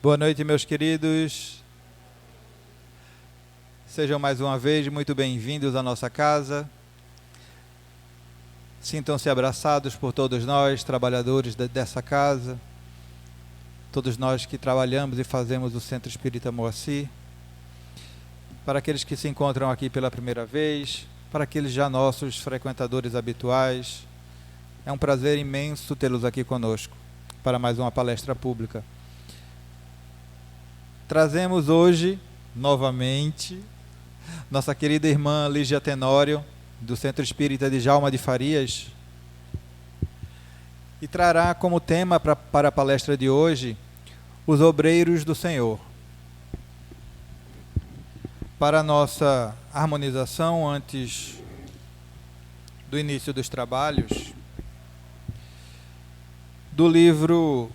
Boa noite, meus queridos. Sejam mais uma vez muito bem-vindos à nossa casa. Sintam-se abraçados por todos nós, trabalhadores dessa casa, todos nós que trabalhamos e fazemos o Centro Espírita Moacir. Para aqueles que se encontram aqui pela primeira vez, para aqueles já nossos frequentadores habituais, é um prazer imenso tê-los aqui conosco para mais uma palestra pública. Trazemos hoje, novamente, nossa querida irmã Lígia Tenório, do Centro Espírita de Djalma de Farias, e trará como tema para a palestra de hoje, os obreiros do Senhor. Para a nossa harmonização, antes do início dos trabalhos, do livro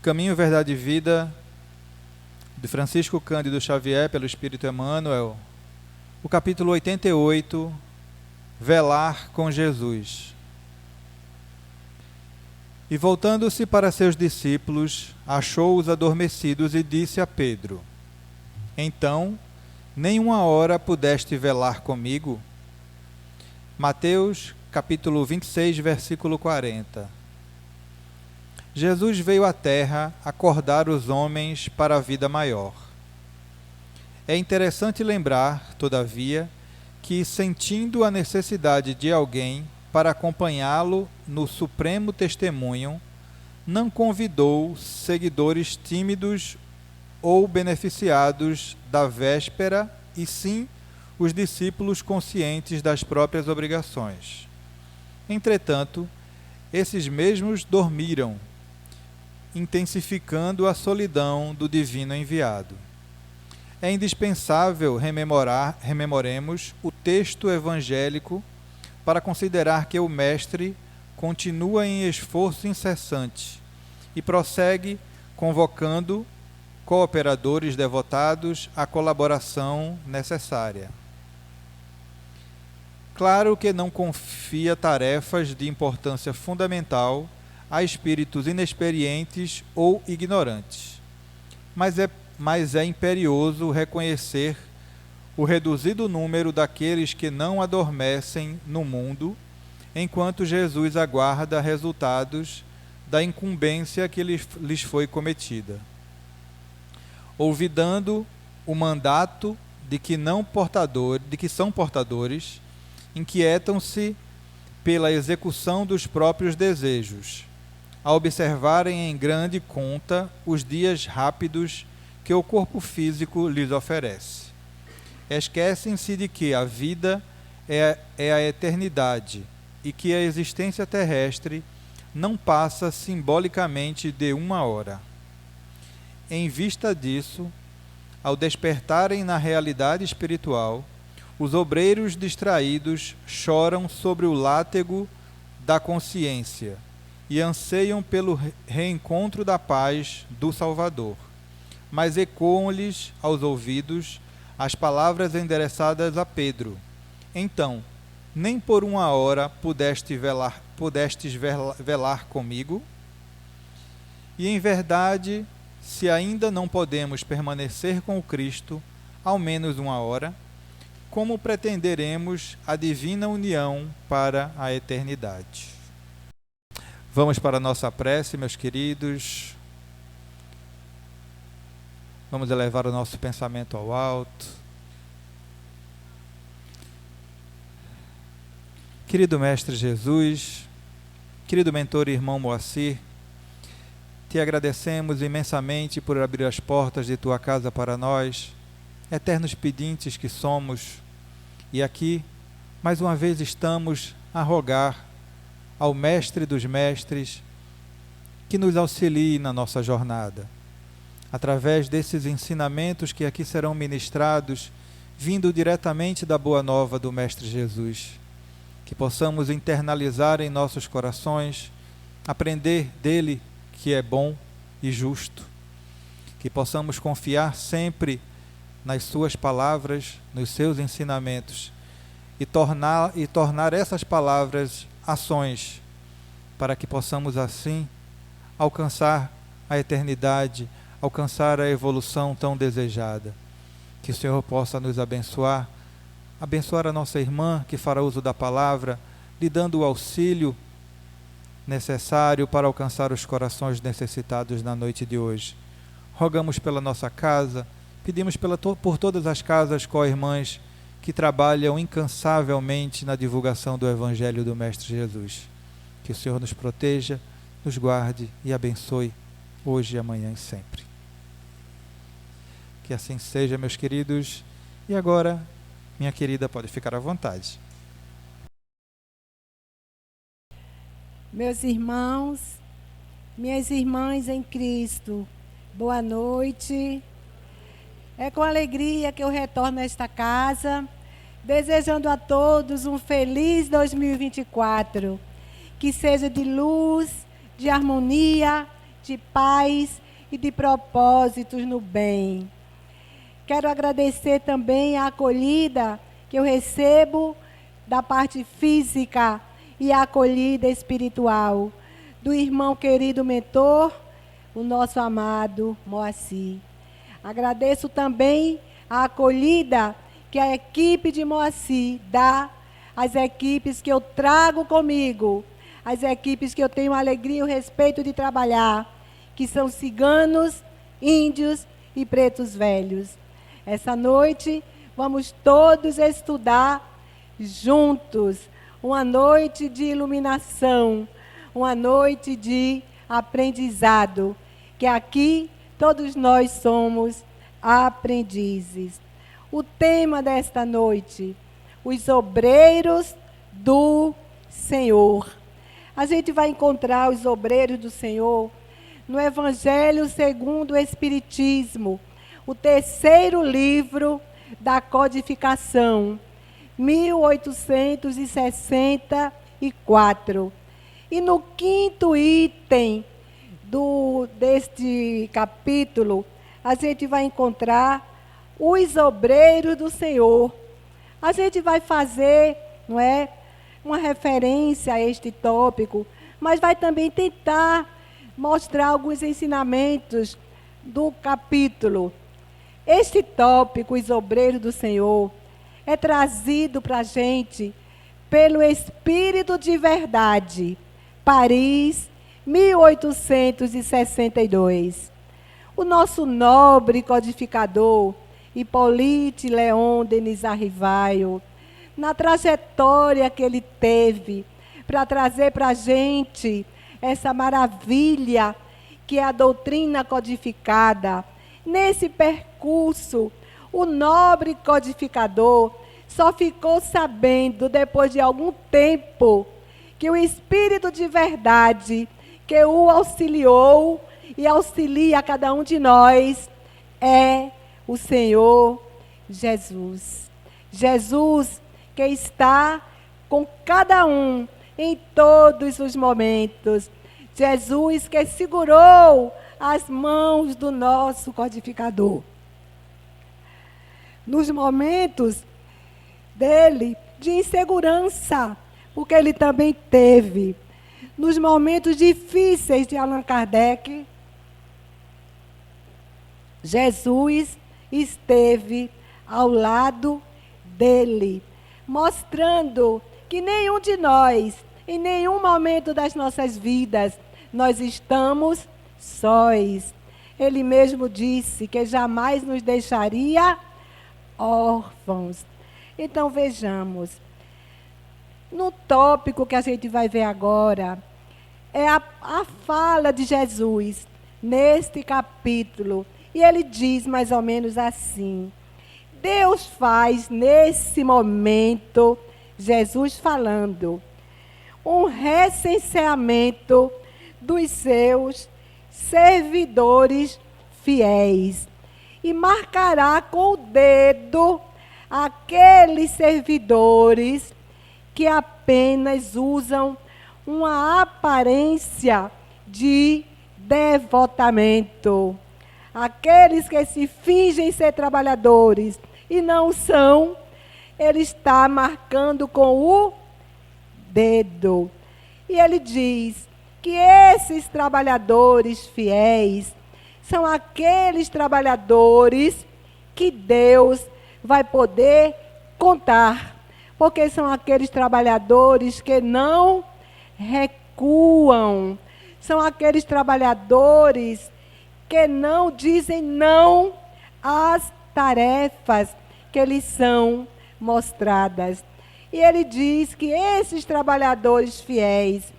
Caminho, Verdade e Vida, de Francisco Cândido Xavier, pelo Espírito Emmanuel, o capítulo 88, Velar com Jesus. E voltando-se para seus discípulos, achou-os adormecidos e disse a Pedro: Então, nem uma hora pudeste velar comigo? Mateus, capítulo 26, versículo 40. Jesus veio à Terra acordar os homens para a vida maior. É interessante lembrar, todavia, que, sentindo a necessidade de alguém para acompanhá-lo no supremo testemunho, não convidou seguidores tímidos ou beneficiados da véspera, e sim os discípulos conscientes das próprias obrigações. Entretanto, esses mesmos dormiram, intensificando a solidão do divino enviado. É indispensável rememoremos o texto evangélico para considerar que o Mestre continua em esforço incessante e prossegue convocando cooperadores devotados à colaboração necessária. Claro que não confia tarefas de importância fundamental a espíritos inexperientes ou ignorantes, mas é imperioso reconhecer o reduzido número daqueles que não adormecem no mundo, enquanto Jesus aguarda resultados da incumbência que lhes foi cometida. Olvidando o mandato de que são portadores, inquietam-se pela execução dos próprios desejos, a observarem em grande conta os dias rápidos que o corpo físico lhes oferece. Esquecem-se de que a vida é a eternidade e que a existência terrestre não passa simbolicamente de uma hora. Em vista disso, ao despertarem na realidade espiritual, os obreiros distraídos choram sobre o látego da consciência e anseiam pelo reencontro da paz do Salvador, mas ecoam-lhes aos ouvidos as palavras endereçadas a Pedro: Então, nem por uma hora pudestes velar comigo? E em verdade, se ainda não podemos permanecer com o Cristo ao menos uma hora, como pretenderemos a divina união para a eternidade? Vamos para a nossa prece, meus queridos. Vamos elevar o nosso pensamento ao alto. Querido Mestre Jesus, querido mentor e irmão Moacir, te agradecemos imensamente por abrir as portas de tua casa para nós, eternos pedintes que somos, e aqui, mais uma vez, estamos a rogar ao Mestre dos Mestres que nos auxilie na nossa jornada, através desses ensinamentos que aqui serão ministrados, vindo diretamente da Boa Nova do Mestre Jesus, que possamos internalizar em nossos corações, aprender dele que é bom e justo, que possamos confiar sempre nas suas palavras, nos seus ensinamentos, e tornar essas palavras ações, para que possamos assim alcançar a eternidade, alcançar a evolução tão desejada. Que o Senhor possa nos abençoar, abençoar a nossa irmã que fará uso da palavra, lhe dando o auxílio necessário para alcançar os corações necessitados na noite de hoje. Rogamos pela nossa casa, pedimos por todas as casas co-irmãs que trabalham incansavelmente na divulgação do Evangelho do Mestre Jesus. Que o Senhor nos proteja, nos guarde e abençoe hoje, amanhã e sempre. Que assim seja, meus queridos. E agora, minha querida, pode ficar à vontade. Meus irmãos, minhas irmãs em Cristo, boa noite. É com alegria que eu retorno a esta casa, desejando a todos um feliz 2024, que seja de luz, de harmonia, de paz e de propósitos no bem. Quero agradecer também a acolhida que eu recebo da parte física e a acolhida espiritual do irmão querido mentor, o nosso amado Moacir. Agradeço também a acolhida que a equipe de Moacir dá às equipes que eu trago comigo, as equipes que eu tenho a alegria e o respeito de trabalhar, que são ciganos, índios e pretos velhos. Essa noite vamos todos estudar juntos, uma noite de iluminação, uma noite de aprendizado, que aqui todos nós somos aprendizes. O tema desta noite, os obreiros do Senhor. A gente vai encontrar os obreiros do Senhor no Evangelho segundo o Espiritismo, o terceiro livro da codificação, 1864. E no quinto item deste capítulo, a gente vai encontrar os obreiros do Senhor. A gente vai fazer, não é, uma referência a este tópico, mas vai também tentar mostrar alguns ensinamentos do capítulo. Este tópico, os obreiros do Senhor, é trazido para a gente pelo Espírito de Verdade, Paris, 1862. O nosso nobre codificador, Hippolyte Léon Denis Arrivaio, na trajetória que ele teve para trazer para a gente essa maravilha que é a doutrina codificada, nesse percurso, o nobre codificador só ficou sabendo, depois de algum tempo, que o Espírito de Verdade, que o auxiliou e auxilia a cada um de nós, é o Senhor Jesus. Jesus que está com cada um em todos os momentos. Jesus que segurou as mãos do nosso codificador. Nos momentos dele de insegurança, porque ele também teve. Nos momentos difíceis de Allan Kardec, Jesus esteve ao lado dele, mostrando que nenhum de nós, em nenhum momento das nossas vidas, nós estamos sós. Ele mesmo disse que jamais nos deixaria órfãos. Então vejamos, no tópico que a gente vai ver agora, é a fala de Jesus neste capítulo. E ele diz mais ou menos assim: Deus faz nesse momento, Jesus falando, um recenseamento dos seus servidores fiéis e marcará com o dedo aqueles servidores que apenas usam uma aparência de devotamento. Aqueles que se fingem ser trabalhadores e não são, ele está marcando com o dedo. E ele diz que esses trabalhadores fiéis são aqueles trabalhadores que Deus vai poder contar, porque são aqueles trabalhadores que não recuam, são aqueles trabalhadores que não dizem não às tarefas que lhes são mostradas. E ele diz que esses trabalhadores fiéis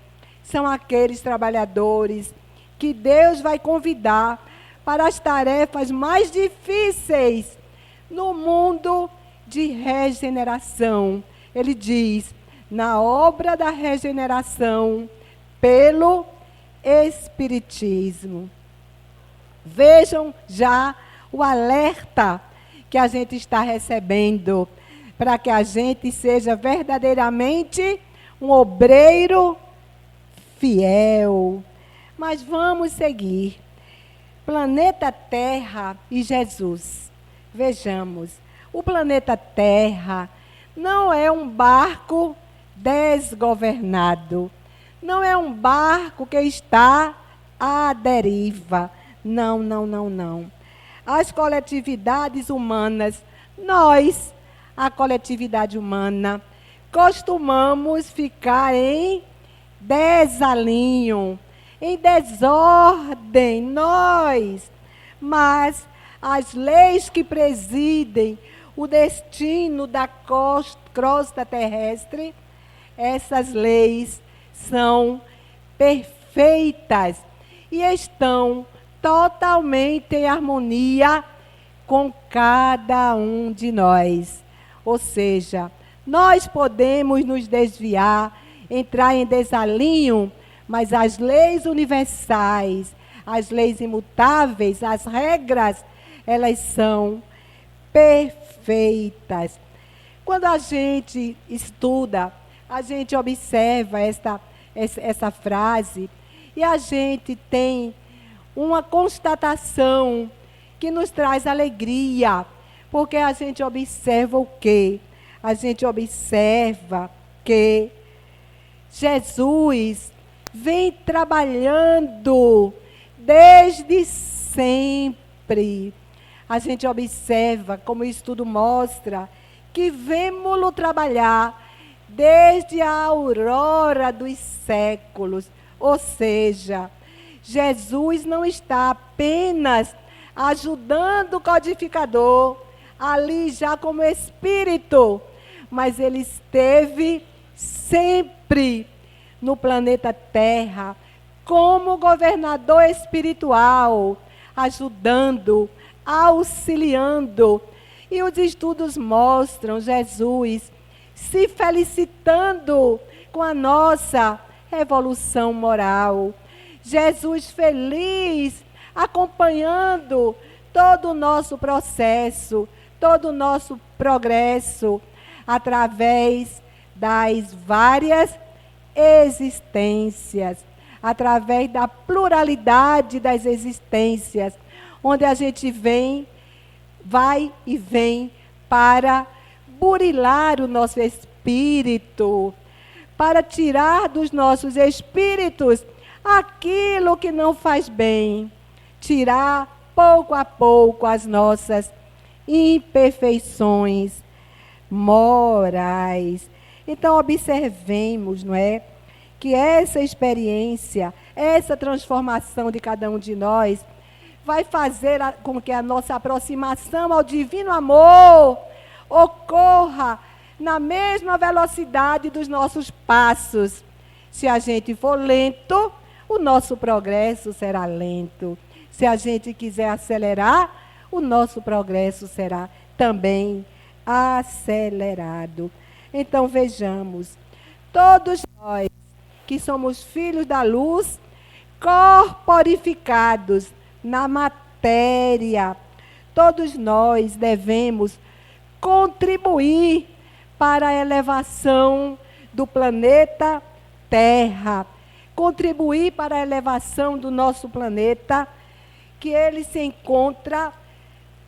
são aqueles trabalhadores que Deus vai convidar para as tarefas mais difíceis no mundo de regeneração. Ele diz, na obra da regeneração pelo Espiritismo. Vejam já o alerta que a gente está recebendo para que a gente seja verdadeiramente um obreiro fiel. Mas vamos seguir. Planeta Terra e Jesus. Vejamos, o planeta Terra não é um barco desgovernado. Não é um barco que está à deriva. Não, não, não, não. As coletividades humanas, nós, a coletividade humana, costumamos ficar em desalinho, em desordem, nós. Mas as leis que presidem o destino da crosta terrestre, essas leis são perfeitas e estão totalmente em harmonia com cada um de nós. Ou seja, nós podemos nos desviar, entrar em desalinho, mas as leis universais, as leis imutáveis, as regras, elas são perfeitas. Quando a gente estuda, a gente observa essa frase e a gente tem uma constatação que nos traz alegria, porque a gente observa o quê? A gente observa que Jesus vem trabalhando desde sempre. A gente observa, como o estudo mostra, que vemos-lo trabalhar desde a aurora dos séculos. Ou seja, Jesus não está apenas ajudando o codificador, ali já como espírito, mas ele esteve sempre no planeta Terra, como governador espiritual, ajudando, auxiliando. E os estudos mostram Jesus se felicitando com a nossa evolução moral. Jesus feliz, acompanhando todo o nosso processo, todo o nosso progresso, através das várias existências, através da pluralidade das existências, onde a gente vai e vem para burilar o nosso espírito, para tirar dos nossos espíritos aquilo que não faz bem, tirar pouco a pouco as nossas imperfeições morais. Então observemos, não é, que essa experiência, essa transformação de cada um de nós vai fazer com que a nossa aproximação ao divino amor ocorra na mesma velocidade dos nossos passos. Se a gente for lento, o nosso progresso será lento. Se a gente quiser acelerar, o nosso progresso será também acelerado. Então vejamos, todos nós que somos filhos da luz, corporificados na matéria, todos nós devemos contribuir para a elevação do planeta Terra, contribuir para a elevação do nosso planeta, que ele se encontra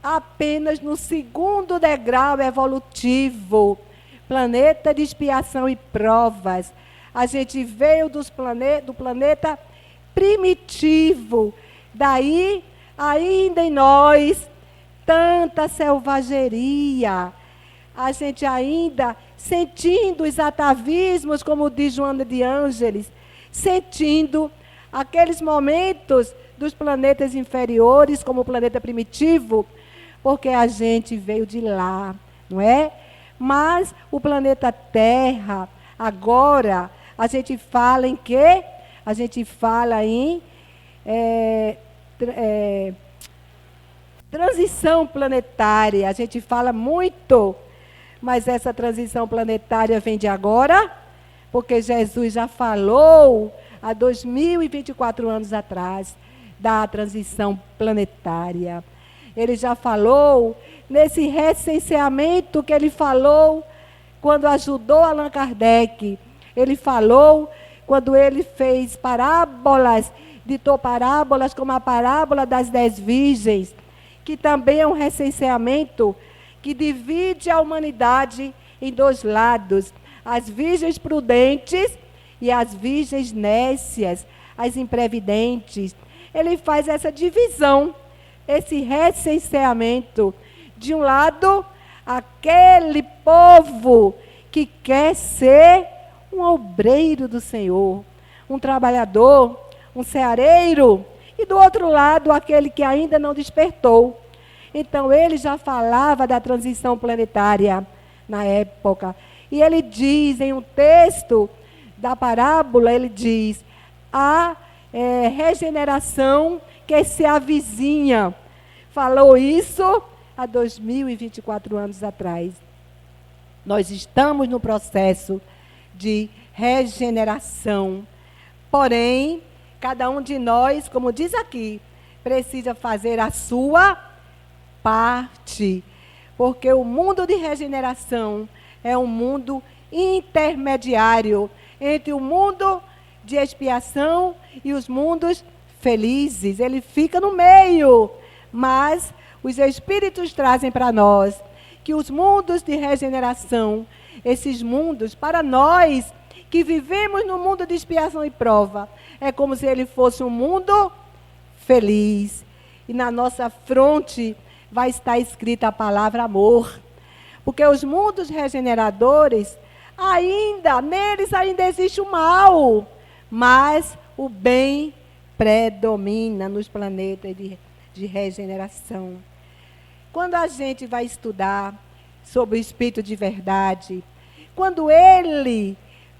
apenas no segundo degrau evolutivo, planeta de expiação e provas. A gente veio do planeta primitivo, daí ainda em nós tanta selvageria, a gente ainda sentindo os atavismos, como diz Joana de Ângeles, sentindo aqueles momentos dos planetas inferiores, como o planeta primitivo, porque a gente veio de lá, não é? Mas o planeta Terra, agora, a gente fala em quê? A gente fala em transição planetária. A gente fala muito, mas essa transição planetária vem de agora, porque Jesus já falou há 2024 anos atrás da transição planetária. Ele já falou nesse recenseamento que ele falou quando ajudou Allan Kardec. Ele falou quando ele fez parábolas, ditou parábolas como a parábola das 10 virgens, que também é um recenseamento que divide a humanidade em 2 lados, as virgens prudentes e as virgens nécias, as imprevidentes. Ele faz essa divisão, esse recenseamento. De um lado, aquele povo que quer ser um obreiro do Senhor, um trabalhador, um ceareiro, e do outro lado, aquele que ainda não despertou. Então, ele já falava da transição planetária na época. E ele diz, em um texto da parábola, ele diz, a regeneração que se avizinha. Falou isso há 2024 anos atrás. Nós estamos no processo de regeneração. Porém, cada um de nós, como diz aqui, precisa fazer a sua parte. Porque o mundo de regeneração é um mundo intermediário entre o mundo de expiação e os mundos felizes. Ele fica no meio, mas os Espíritos trazem para nós que os mundos de regeneração, esses mundos, para nós que vivemos no mundo de expiação e prova, é como se ele fosse um mundo feliz. E na nossa fronte vai estar escrita a palavra amor. Porque os mundos regeneradores, neles ainda existe o mal, mas o bem predomina nos planetas de regeneração. Quando a gente vai estudar sobre o Espírito de verdade, quando ele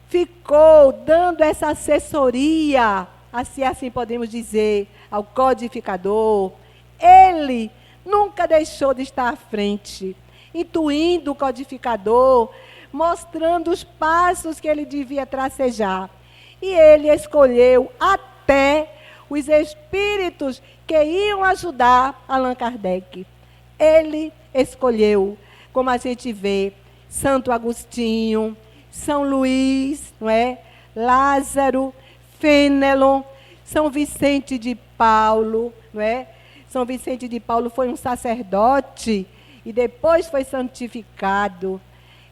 ficou dando essa assessoria, assim podemos dizer, ao codificador, ele nunca deixou de estar à frente, intuindo o codificador, mostrando os passos que ele devia tracejar. E ele escolheu até os espíritos que iam ajudar Allan Kardec. Ele escolheu, como a gente vê, Santo Agostinho, São Luís, não é? Lázaro, Fênelon, São Vicente de Paulo, não é? São Vicente de Paulo foi um sacerdote e depois foi santificado.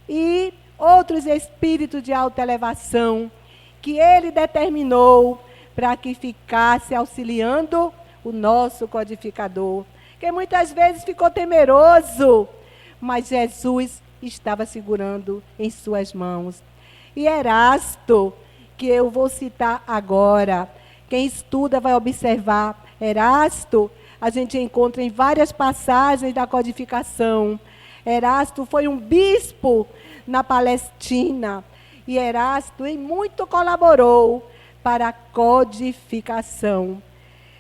E outros espíritos de alta elevação que ele determinou para que ficasse auxiliando o nosso codificador, que muitas vezes ficou temeroso, mas Jesus estava segurando em suas mãos. E Erasto, que eu vou citar agora, quem estuda vai observar, Erasto, a gente encontra em várias passagens da codificação. Erasto foi um bispo na Palestina, e Erasto em muito colaborou para a codificação.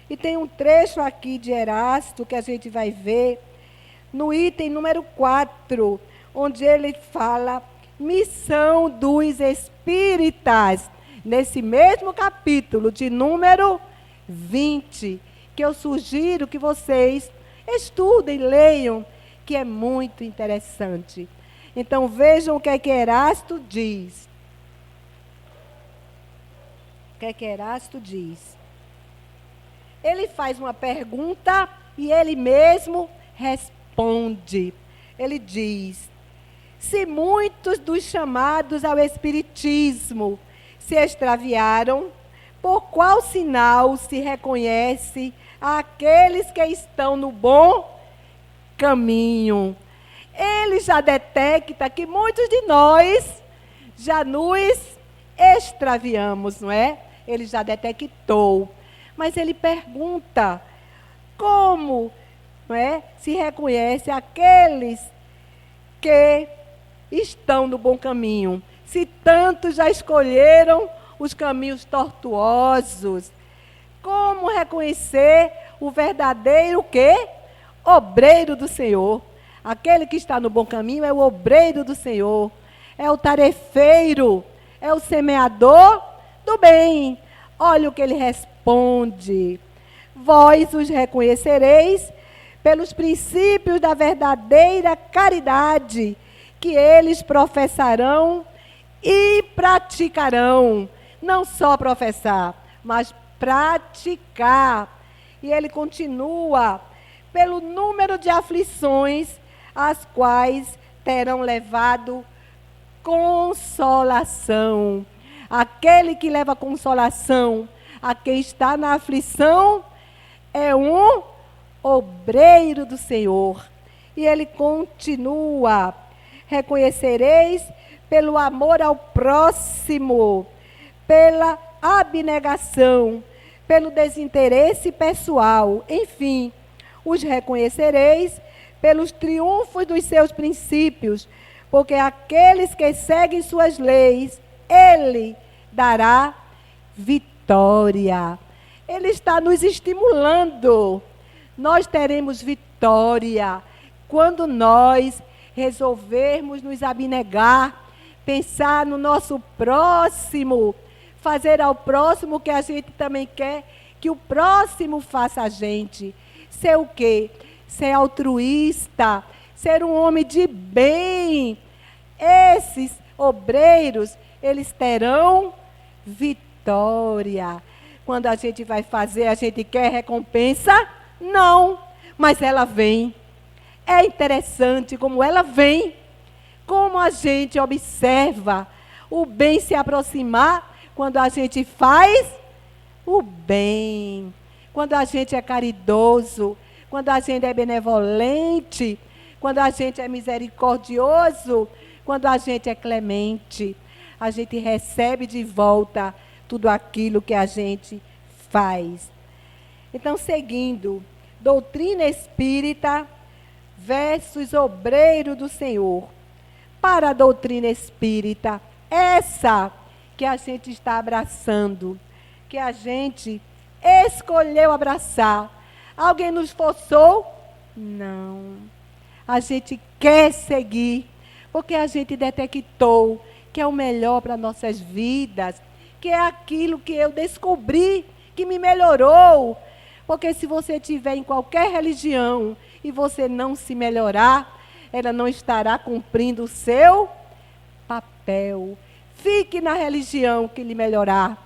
E tem um trecho aqui de Erasto que a gente vai ver no item número 4, onde ele fala missão dos espíritas, nesse mesmo capítulo de número 20, que eu sugiro que vocês estudem, leiam, que é muito interessante. Então vejam o que é que Erasto diz. O que é que Erasto diz? Ele faz uma pergunta e ele mesmo responde. Ele diz: se muitos dos chamados ao espiritismo se extraviaram, Por qual sinal se reconhece aqueles que estão no bom caminho? Ele já detecta que muitos de nós já nos extraviamos, não é? Ele já detectou. Mas ele pergunta, como, não é, se reconhece aqueles que estão no bom caminho? Se tantos já escolheram os caminhos tortuosos, como reconhecer o verdadeiro quê? Obreiro do Senhor. Aquele que está no bom caminho é o obreiro do Senhor, é o tarefeiro, é o semeador do bem. Olha o que ele responde: vós os reconhecereis pelos princípios da verdadeira caridade que eles professarão e praticarão. Não só professar, mas praticar. E ele continua: pelo número de aflições as quais terão levado consolação. Aquele que leva consolação a quem está na aflição é um obreiro do Senhor. E ele continua: reconhecereis pelo amor ao próximo, pela abnegação, pelo desinteresse pessoal, enfim, os reconhecereis pelos triunfos dos seus princípios, porque aqueles que seguem suas leis, ele dará vitória. Ele está nos estimulando. Nós teremos vitória quando nós resolvermos nos abnegar, pensar no nosso próximo, fazer ao próximo o que a gente também quer que o próximo faça a gente. Ser o quê? Ser altruísta, ser um homem de bem. Esses obreiros, eles terão vitória. Quando a gente vai fazer, a gente quer recompensa? Não, mas ela vem. É interessante como ela vem, como a gente observa o bem se aproximar quando a gente faz o bem, quando a gente é caridoso, quando a gente é benevolente, quando a gente é misericordioso, quando a gente é clemente, a gente recebe de volta tudo aquilo que a gente faz. Então, seguindo, doutrina espírita versus obreiro do Senhor. Para a doutrina espírita, essa que a gente está abraçando, que a gente escolheu abraçar. Alguém nos forçou? Não. A gente quer seguir, porque a gente detectou que é o melhor para nossas vidas, que é aquilo que eu descobri, que me melhorou. Porque se você estiver em qualquer religião e você não se melhorar, ela não estará cumprindo o seu papel. Fique na religião que lhe melhorar.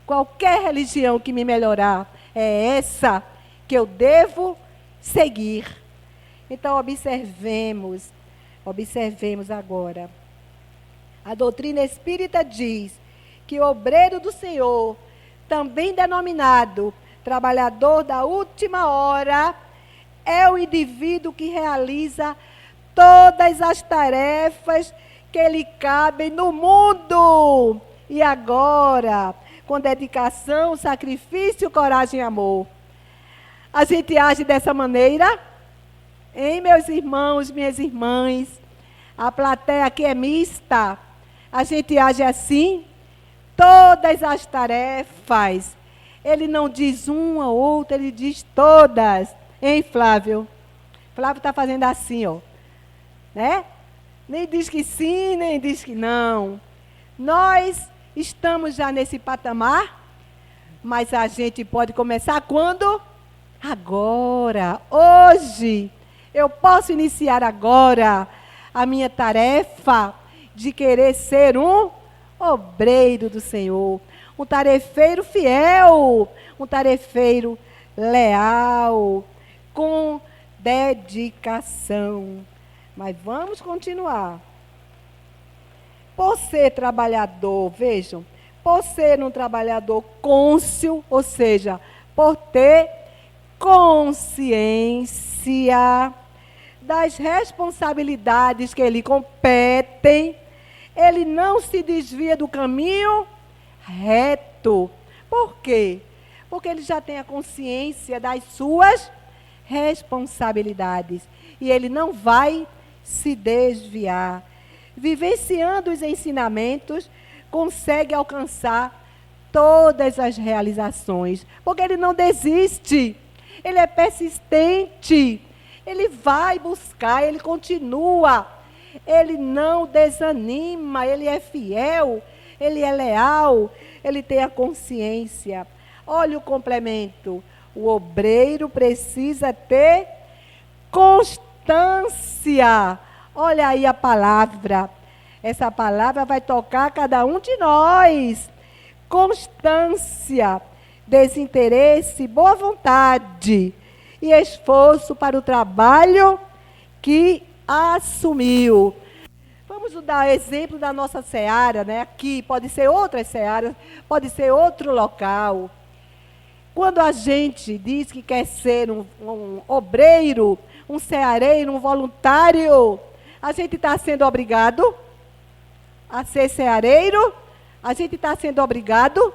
Qualquer religião que me melhorar, é essa que eu devo seguir. Então, observemos agora. A doutrina espírita diz que o obreiro do Senhor, também denominado trabalhador da última hora, é o indivíduo que realiza todas as tarefas que lhe cabem no mundo. E agora, com dedicação, sacrifício, coragem e amor. A gente age dessa maneira? Hein, meus irmãos, minhas irmãs? A plateia aqui é mista. A gente age assim? Todas as tarefas. Ele não diz uma ou outra, ele diz todas. Hein, Flávio? Flávio está fazendo assim, ó. Né? Nem diz que sim, nem diz que não. Nós estamos já nesse patamar, mas a gente pode começar quando? Agora, hoje. Eu posso iniciar agora a minha tarefa de querer ser um obreiro do Senhor, um tarefeiro fiel, um tarefeiro leal, com dedicação. Mas vamos continuar. Por ser trabalhador, vejam, por ser um trabalhador cônscio, ou seja, por ter consciência das responsabilidades que lhe competem, ele não se desvia do caminho reto. Por quê? Porque ele já tem a consciência das suas responsabilidades. E ele não vai se desviar. Vivenciando os ensinamentos, consegue alcançar todas as realizações. Porque ele não desiste. Ele é persistente. Ele vai buscar, ele continua. Ele não desanima, ele é fiel, ele é leal, ele tem a consciência. Olha o complemento. O obreiro precisa ter constância. Olha aí a palavra. Essa palavra vai tocar cada um de nós. Constância, desinteresse, boa vontade e esforço para o trabalho que assumiu. Vamos dar exemplo da nossa seara, né? Aqui pode ser outras searas, pode ser outro local. Quando a gente diz que quer ser um obreiro, um ceareiro, um voluntário, a gente está sendo obrigado a ser ceareiro? A gente está sendo obrigado?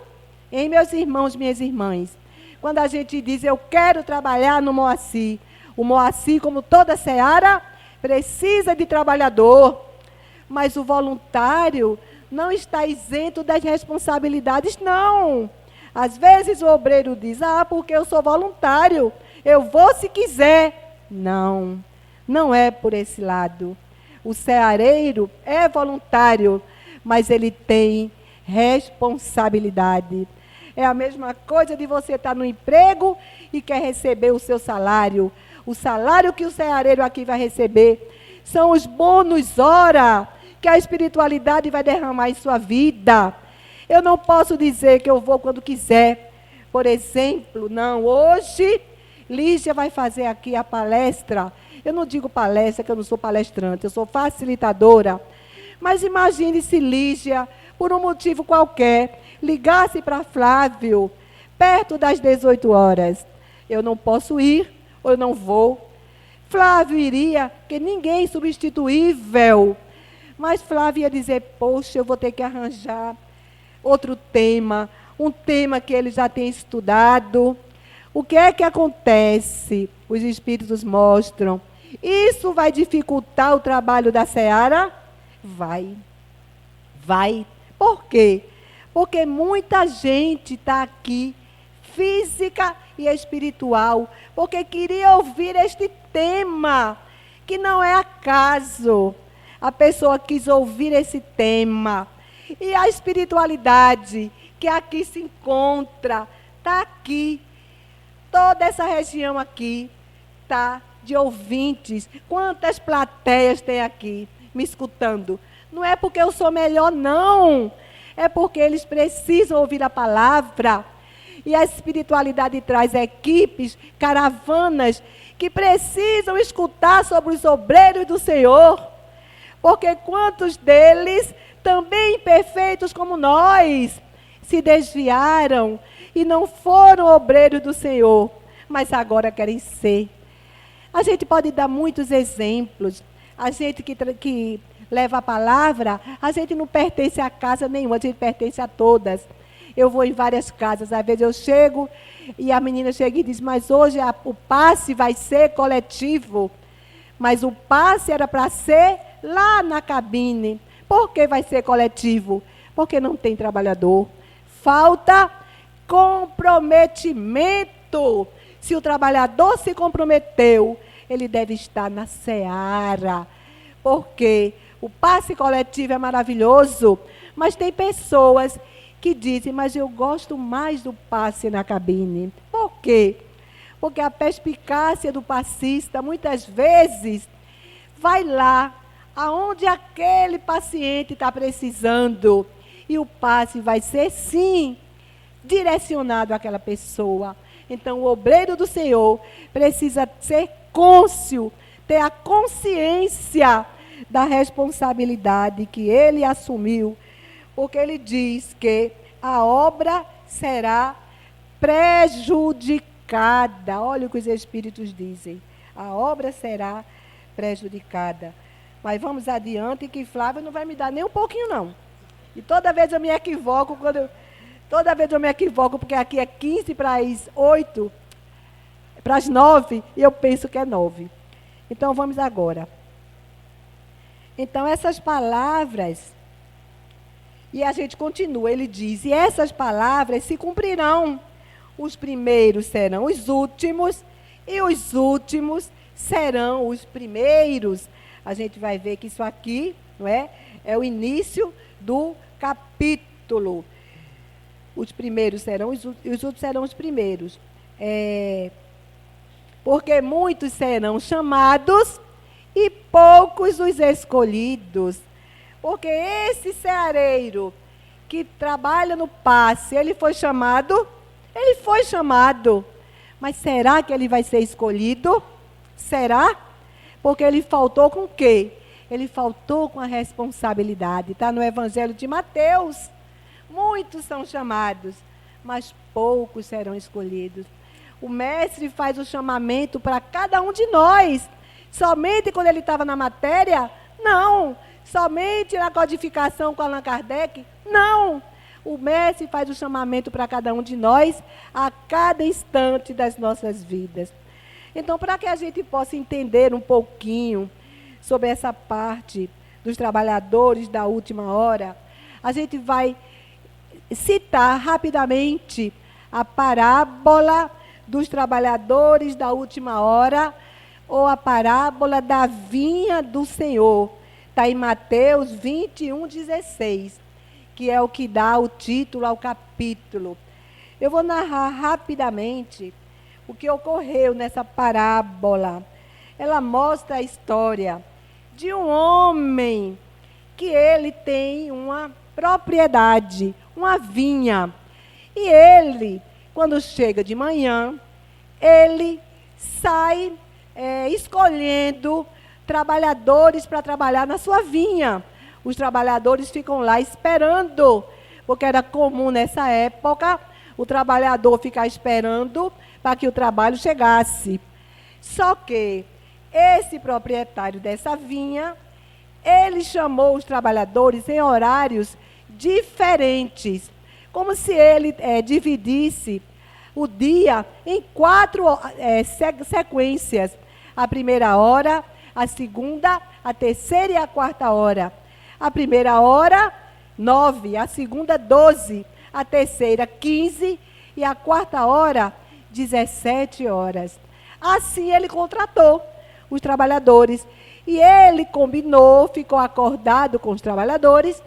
Hein, meus irmãos, minhas irmãs? Quando a gente diz, eu quero trabalhar no Moacir, o Moacir, como toda seara, precisa de trabalhador, mas o voluntário não está isento das responsabilidades, não. Às vezes o obreiro diz, porque eu sou voluntário, eu vou se quiser. Não, não é por esse lado. O ceareiro é voluntário, mas ele tem responsabilidade. É a mesma coisa de você estar no emprego e quer receber o seu salário. O salário que o ceareiro aqui vai receber são os bônus hora que a espiritualidade vai derramar em sua vida. Eu não posso dizer que eu vou quando quiser. Por exemplo, não, hoje Lígia vai fazer aqui a palestra. Eu não digo palestra, que eu não sou palestrante, eu sou facilitadora. Mas imagine se Lígia, por um motivo qualquer, ligasse para Flávio, perto das 18 horas. Eu não posso ir, ou eu não vou. Flávio iria, que ninguém é substituível. Mas Flávio ia dizer, poxa, eu vou ter que arranjar outro tema, um tema que ele já tem estudado. O que é que acontece? Os espíritos mostram. Isso vai dificultar o trabalho da seara? Vai. Vai. Por quê? Porque muita gente está aqui, física e espiritual, porque queria ouvir este tema, que não é acaso. A pessoa quis ouvir esse tema. E a espiritualidade que aqui se encontra, está aqui. Toda essa região aqui está de ouvintes. Quantas plateias tem aqui me escutando? Não é porque eu sou melhor, não. É porque eles precisam ouvir a palavra. E a espiritualidade traz equipes, caravanas, que precisam escutar sobre os obreiros do Senhor. Porque quantos deles, também imperfeitos como nós, se desviaram e não foram obreiros do Senhor, mas agora querem ser. A gente pode dar muitos exemplos. A gente que leva a palavra, a gente não pertence a casa nenhuma, a gente pertence a todas. Eu vou em várias casas, às vezes eu chego e a menina chega e diz, mas hoje o passe vai ser coletivo. Mas o passe era para ser lá na cabine. Por que vai ser coletivo? Porque não tem trabalhador. Falta comprometimento. Se o trabalhador se comprometeu, ele deve estar na seara. Porque o passe coletivo é maravilhoso, mas tem pessoas que dizem, mas eu gosto mais do passe na cabine. Por quê? Porque a perspicácia do passista, muitas vezes, vai lá, aonde aquele paciente está precisando. E o passe vai ser, sim, direcionado àquela pessoa. Então, o obreiro do Senhor precisa ser cônscio, ter a consciência da responsabilidade que ele assumiu. Porque ele diz que a obra será prejudicada. Olha o que os Espíritos dizem. A obra será prejudicada. Mas vamos adiante, que Flávio não vai me dar nem um pouquinho, não. E toda vez eu me equivoco, porque aqui é 15 para as 8, para as 9, e eu penso que é 9. Então, vamos agora. Então, essas palavras, e a gente continua, ele diz, e essas palavras se cumprirão. Os primeiros serão os últimos, e os últimos serão os primeiros. A gente vai ver que isso aqui, não é? É o início do capítulo. Os primeiros serão os últimos serão os primeiros. Porque muitos serão chamados e poucos os escolhidos. Porque esse ceareiro que trabalha no passe, ele foi chamado? Ele foi chamado. Mas será que ele vai ser escolhido? Será? Porque ele faltou com o quê? Ele faltou com a responsabilidade. Está no Evangelho de Mateus. Muitos são chamados, mas poucos serão escolhidos. O mestre faz o chamamento para cada um de nós. Somente quando ele estava na matéria? Não. Somente na codificação com Allan Kardec? Não. O mestre faz o chamamento para cada um de nós a cada instante das nossas vidas. Então, para que a gente possa entender um pouquinho sobre essa parte dos trabalhadores da última hora, a gente vai citar rapidamente a parábola dos trabalhadores da última hora, ou a parábola da vinha do Senhor. Está em Mateus 21:16, que é o que dá o título ao capítulo. Eu vou narrar rapidamente o que ocorreu nessa parábola. Ela mostra a história de um homem que ele tem uma propriedade, uma vinha. E ele, quando chega de manhã, ele sai escolhendo trabalhadores para trabalhar na sua vinha. Os trabalhadores ficam lá esperando, porque era comum nessa época o trabalhador ficar esperando para que o trabalho chegasse. Só que esse proprietário dessa vinha, ele chamou os trabalhadores em horários diferentes, como se ele dividisse o dia em 4 sequências. A primeira hora, a segunda, a terceira e a quarta hora. A primeira hora, 9, a segunda, 12, a terceira, 15 e a quarta hora, 17 horas. Assim ele contratou os trabalhadores e ele combinou, ficou acordado com os trabalhadores,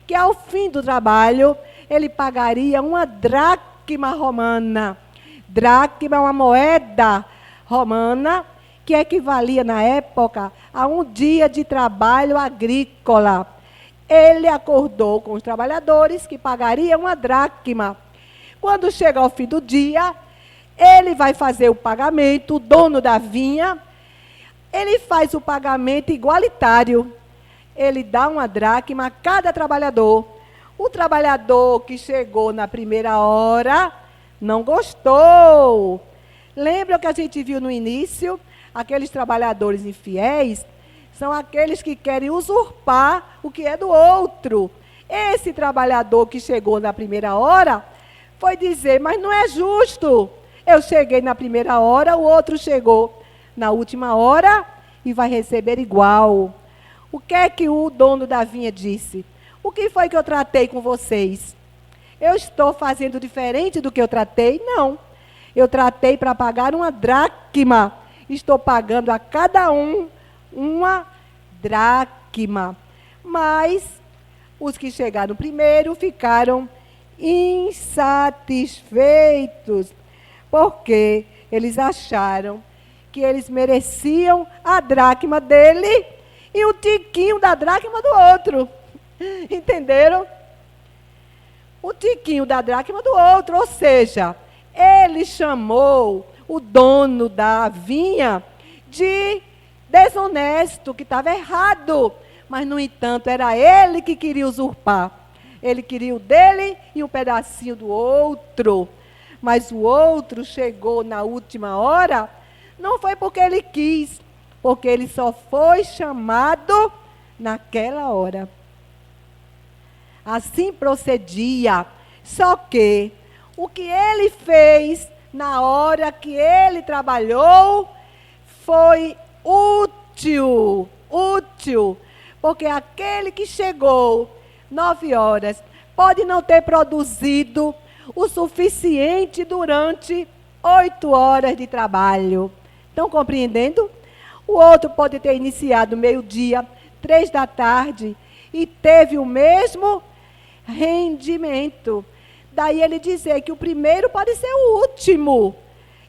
que ao fim do trabalho ele pagaria uma dracma romana. Dracma é uma moeda romana que equivalia na época a um dia de trabalho agrícola. Ele acordou com os trabalhadores que pagariam uma dracma. Quando chega ao fim do dia, ele vai fazer o pagamento, o dono da vinha, ele faz o pagamento igualitário. Ele dá uma dracma a cada trabalhador. O trabalhador que chegou na primeira hora não gostou. Lembra o que a gente viu no início? Aqueles trabalhadores infiéis são aqueles que querem usurpar o que é do outro. Esse trabalhador que chegou na primeira hora foi dizer, mas não é justo. Eu cheguei na primeira hora, o outro chegou na última hora e vai receber igual. O que é que o dono da vinha disse? O que foi que eu tratei com vocês? Eu estou fazendo diferente do que eu tratei? Não. Eu tratei para pagar uma dracma. Estou pagando a cada um uma dracma. Mas os que chegaram primeiro ficaram insatisfeitos, porque eles acharam que eles mereciam a dracma dele e o tiquinho da dracma do outro. Entenderam? O tiquinho da dracma do outro, ou seja, ele chamou o dono da vinha de desonesto, que estava errado, mas, no entanto, era ele que queria usurpar. Ele queria o dele e um pedacinho do outro. Mas o outro chegou na última hora, não foi porque ele quis, porque ele só foi chamado naquela hora. Assim procedia, só que o que ele fez na hora que ele trabalhou foi útil, porque aquele que chegou 9 horas pode não ter produzido o suficiente durante 8 horas de trabalho. Estão compreendendo? O outro pode ter iniciado meio-dia, 3 da tarde, e teve o mesmo rendimento. Daí ele dizer que o primeiro pode ser o último,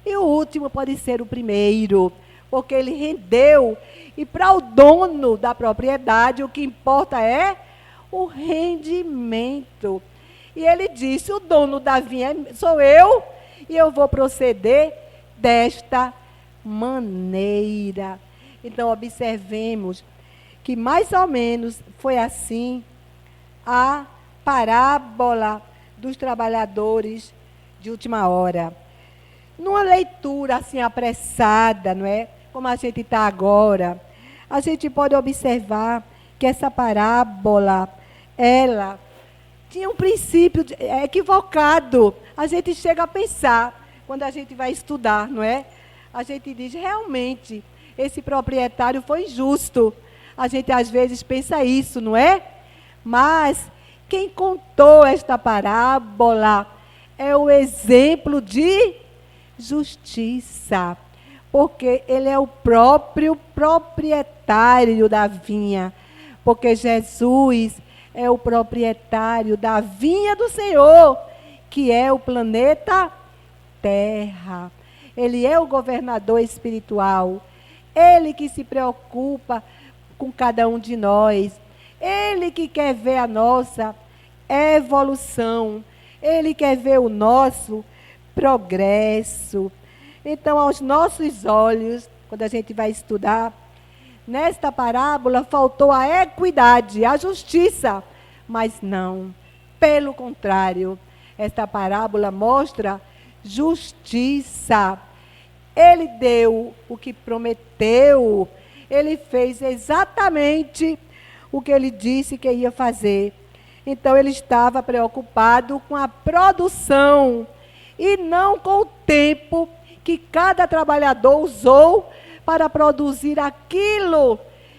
e o último pode ser o primeiro, porque ele rendeu. E para o dono da propriedade, o que importa é o rendimento. E ele disse, o dono da vinha sou eu, e eu vou proceder desta maneira. Então, observemos que mais ou menos foi assim a parábola dos trabalhadores de última hora. Numa leitura assim apressada, não é? Como a gente está agora, a gente pode observar que essa parábola, ela tinha um princípio equivocado. A gente chega a pensar, quando a gente vai estudar, não é? A gente diz, realmente, esse proprietário foi injusto. A gente às vezes pensa isso, não é? Mas quem contou esta parábola é o exemplo de justiça, porque ele é o próprio proprietário da vinha, porque Jesus é o proprietário da vinha do Senhor, que é o planeta Terra. Ele é o governador espiritual, ele que se preocupa com cada um de nós, ele que quer ver a nossa evolução, ele quer ver o nosso progresso. Então, aos nossos olhos, quando a gente vai estudar, nesta parábola faltou a equidade, a justiça, mas não, pelo contrário, esta parábola mostra justiça. Ele deu o que prometeu, ele fez exatamente o que ele disse que ia fazer. Então, ele estava preocupado com a produção e não com o tempo que cada trabalhador usou para produzir aquilo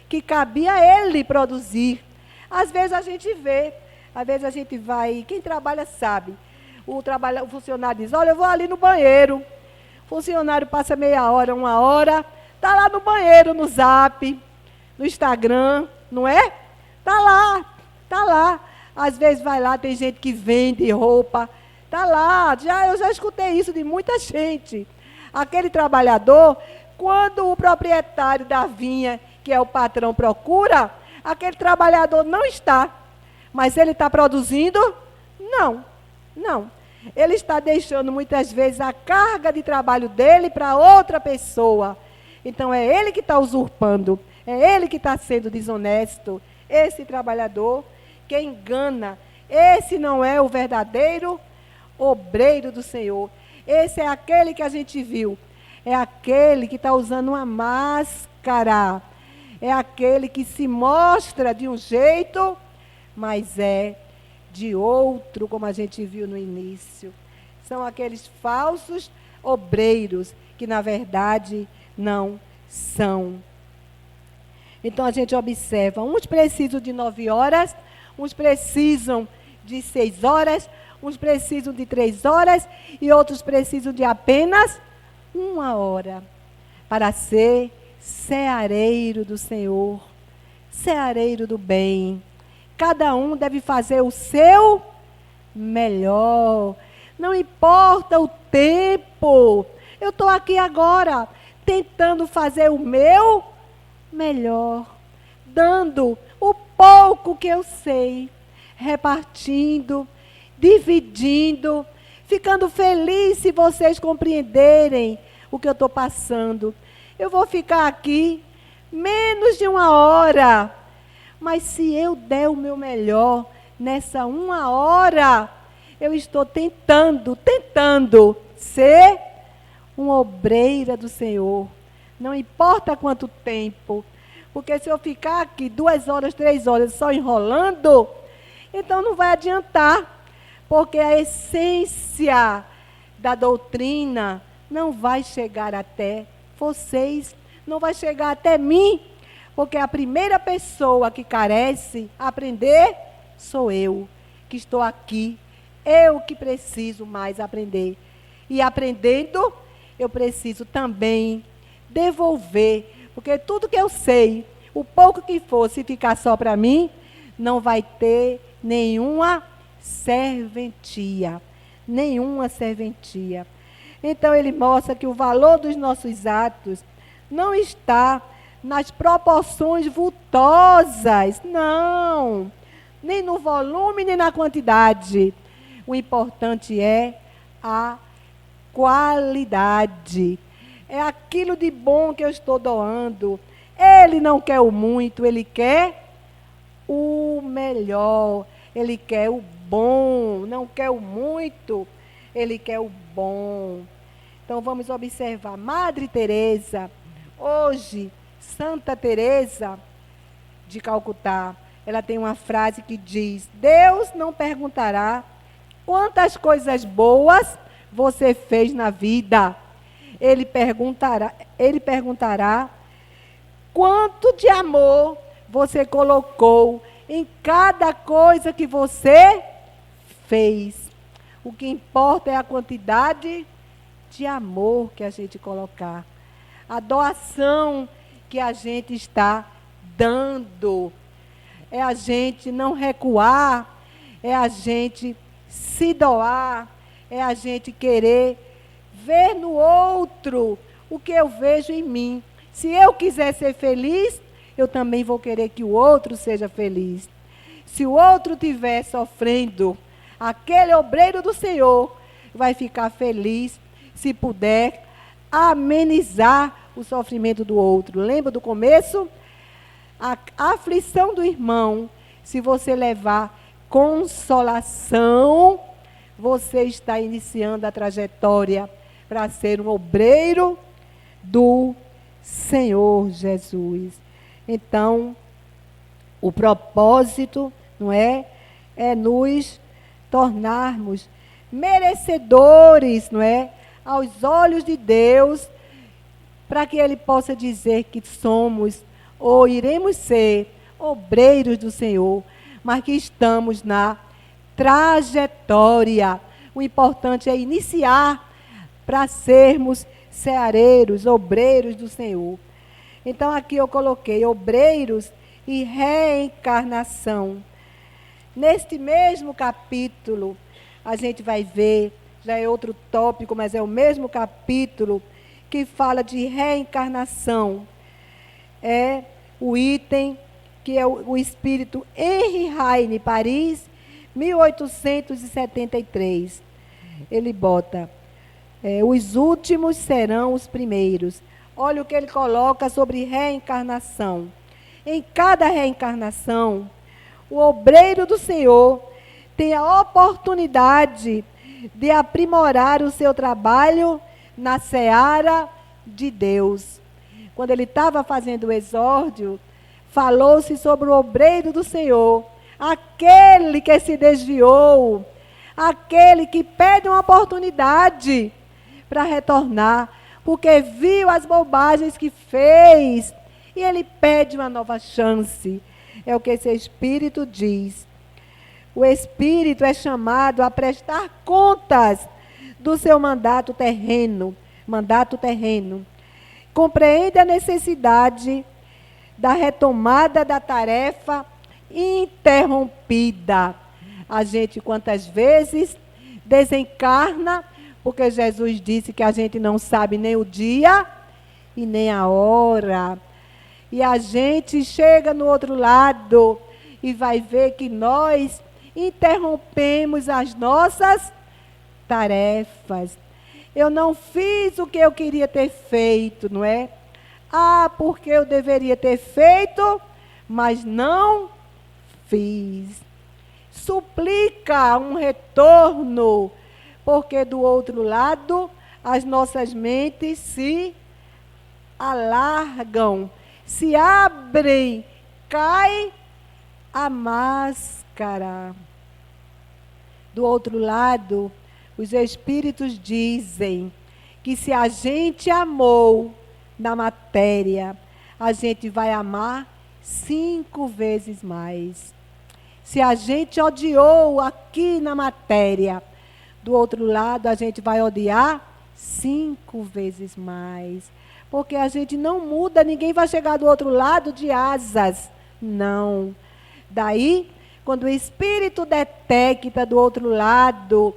que cabia a ele produzir. Às vezes a gente vê, às vezes a gente vai, quem trabalha sabe, o funcionário diz, olha, eu vou ali no banheiro. O funcionário passa meia hora, 1 hora, está lá no banheiro, no Zap, no Instagram, não é? Está lá, está lá. Às vezes vai lá, tem gente que vende roupa, está lá, eu já escutei isso de muita gente. Aquele trabalhador, quando o proprietário da vinha, que é o patrão, procura, aquele trabalhador não está. Mas ele está produzindo? Não, não. Ele está deixando muitas vezes a carga de trabalho dele para outra pessoa. Então é ele que está usurpando, é ele que está sendo desonesto. Esse trabalhador que engana, esse não é o verdadeiro obreiro do Senhor. Esse é aquele que a gente viu. É aquele que está usando uma máscara. É aquele que se mostra de um jeito, mas é de outro, como a gente viu no início. São aqueles falsos obreiros que, na verdade, não são. Então, a gente observa, uns precisam de 9 horas, uns precisam de 6 horas, uns precisam de 3 horas e outros precisam de apenas 1 hora para ser ceareiro do Senhor, ceareiro do bem. Cada um deve fazer o seu melhor. Não importa o tempo. Eu estou aqui agora tentando fazer o meu melhor, dando o pouco que eu sei, repartindo, dividindo, ficando feliz se vocês compreenderem o que eu estou passando. Eu vou ficar aqui menos de 1 hora, mas se eu der o meu melhor, nessa 1 hora, eu estou tentando ser uma obreira do Senhor. Não importa quanto tempo. Porque se eu ficar aqui 2 horas, 3 horas só enrolando, então não vai adiantar. Porque a essência da doutrina não vai chegar até vocês, não vai chegar até mim. Porque a primeira pessoa que carece aprender sou eu, que estou aqui. Eu que preciso mais aprender. E aprendendo, eu preciso também devolver. Porque tudo que eu sei, o pouco que for, se ficar só para mim, não vai ter nenhuma serventia. Nenhuma serventia. Então ele mostra que o valor dos nossos atos não está nas proporções vultosas, não. Nem no volume, nem na quantidade. O importante é a qualidade. É aquilo de bom que eu estou doando. Ele não quer o muito, ele quer o melhor. Ele quer o bom, não quer o muito, ele quer o bom. Então vamos observar. Madre Teresa, hoje, Santa Teresa de Calcutá, ela tem uma frase que diz: Deus não perguntará quantas coisas boas você fez na vida. Ele perguntará quanto de amor você colocou em cada coisa que você fez. O que importa é a quantidade de amor que a gente colocar. A doação que a gente está dando. É a gente não recuar, é a gente se doar, é a gente querer ver no outro o que eu vejo em mim. Se eu quiser ser feliz, eu também vou querer que o outro seja feliz. Se o outro estiver sofrendo, aquele obreiro do Senhor vai ficar feliz se puder amenizar o sofrimento do outro. Lembra do começo? A aflição do irmão, se você levar consolação, você está iniciando a trajetória para ser um obreiro do Senhor Jesus. Então, o propósito, não é? É nos tornarmos merecedores, não é? Aos olhos de Deus, para que Ele possa dizer que somos, ou iremos ser, obreiros do Senhor, mas que estamos na trajetória. O importante é iniciar para sermos ceareiros, obreiros do Senhor. Então aqui eu coloquei obreiros e reencarnação. Neste mesmo capítulo, a gente vai ver, já é outro tópico, mas é o mesmo capítulo, que fala de reencarnação. É o item que é o espírito Henri Heine, Paris, 1873. Ele bota, os últimos serão os primeiros. Olha o que ele coloca sobre reencarnação. Em cada reencarnação, o obreiro do Senhor tem a oportunidade de aprimorar o seu trabalho na seara de Deus. Quando ele estava fazendo o exórdio, falou-se sobre o obreiro do Senhor, aquele que se desviou, aquele que pede uma oportunidade para retornar, porque viu as bobagens que fez, e ele pede uma nova chance. É o que esse Espírito diz. O Espírito é chamado a prestar contas do seu mandato terreno. Compreende a necessidade da retomada da tarefa interrompida. A gente, quantas vezes, desencarna, porque Jesus disse que a gente não sabe nem o dia e nem a hora. E a gente chega no outro lado e vai ver que nós interrompemos as nossas tarefas. Eu não fiz o que eu queria ter feito, não é? Porque eu deveria ter feito, mas não fiz. suplica um retorno, porque do outro lado as nossas mentes se alargam, se abrem, cai a máscara. Do outro lado, os espíritos dizem que se a gente amou na matéria, a gente vai amar 5 vezes mais. Se a gente odiou aqui na matéria, do outro lado a gente vai odiar 5 vezes mais. Porque a gente não muda, ninguém vai chegar do outro lado de asas. Não. Daí, quando o espírito detecta do outro lado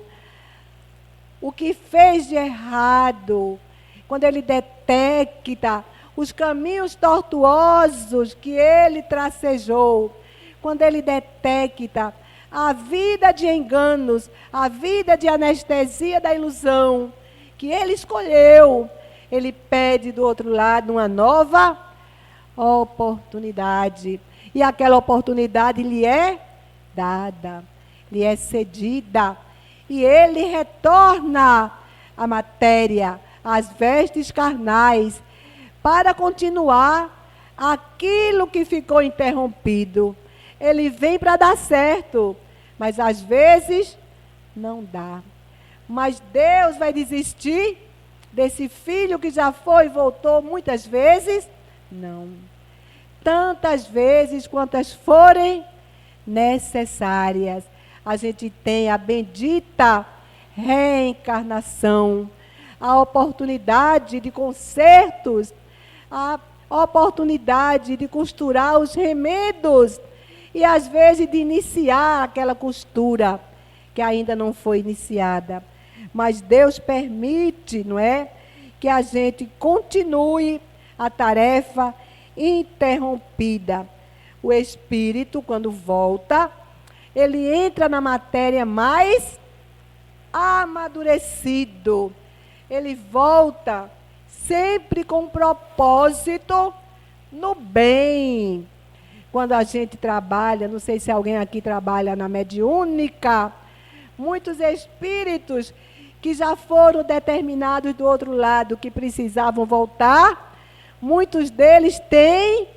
o que fez de errado, quando ele detecta os caminhos tortuosos que ele tracejou, quando ele detecta a vida de enganos, a vida de anestesia da ilusão que ele escolheu, ele pede do outro lado uma nova oportunidade. E aquela oportunidade lhe é dada, lhe é cedida. E ele retorna à matéria, às vestes carnais, para continuar aquilo que ficou interrompido. Ele vem para dar certo, mas às vezes não dá. Mas Deus vai desistir desse filho que já foi e voltou muitas vezes? Não. Tantas vezes quantas forem necessárias. A gente tem a bendita reencarnação, a oportunidade de consertos, a oportunidade de costurar os remendos e às vezes de iniciar aquela costura que ainda não foi iniciada. Mas Deus permite, não é, que a gente continue a tarefa interrompida. O espírito, quando volta, ele entra na matéria mais amadurecido. Ele volta sempre com um propósito no bem. Quando a gente trabalha, não sei se alguém aqui trabalha na mediúnica, muitos espíritos que já foram determinados do outro lado, que precisavam voltar, muitos deles têm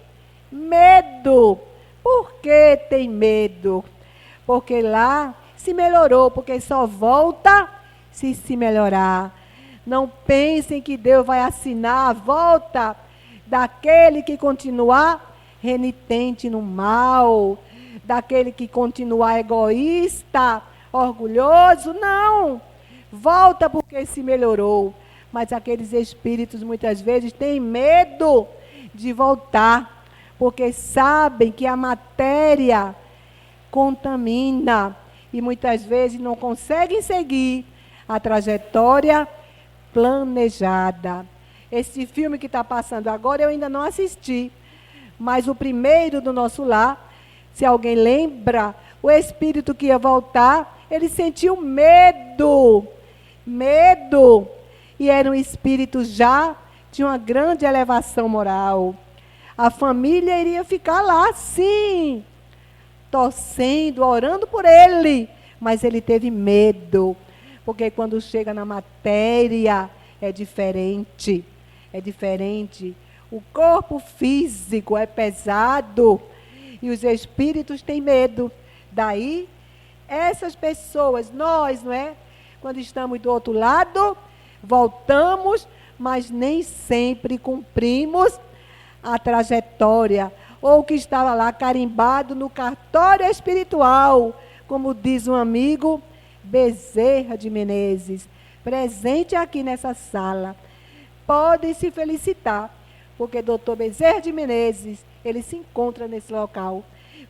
medo. Por que tem medo? Porque lá se melhorou, porque só volta se melhorar. Não pensem que Deus vai assinar a volta daquele que continuar renitente no mal, daquele que continuar egoísta, orgulhoso. Não! Volta porque se melhorou. Mas aqueles espíritos muitas vezes têm medo de voltar, porque sabem que a matéria contamina e muitas vezes não conseguem seguir a trajetória planejada. Esse filme que está passando agora eu ainda não assisti, mas o primeiro do Nosso Lar, se alguém lembra, o espírito que ia voltar, ele sentiu medo, e era um espírito já de uma grande elevação moral. A família iria ficar lá, sim, torcendo, orando por ele, mas ele teve medo, porque quando chega na matéria é diferente, o corpo físico é pesado e os espíritos têm medo. Daí, essas pessoas, nós, não é? Quando estamos do outro lado, voltamos, mas nem sempre cumprimos a trajetória, ou que estava lá carimbado no cartório espiritual, como diz um amigo, Bezerra de Menezes, presente aqui nessa sala. Podem se felicitar, porque Dr. Bezerra de Menezes, ele se encontra nesse local,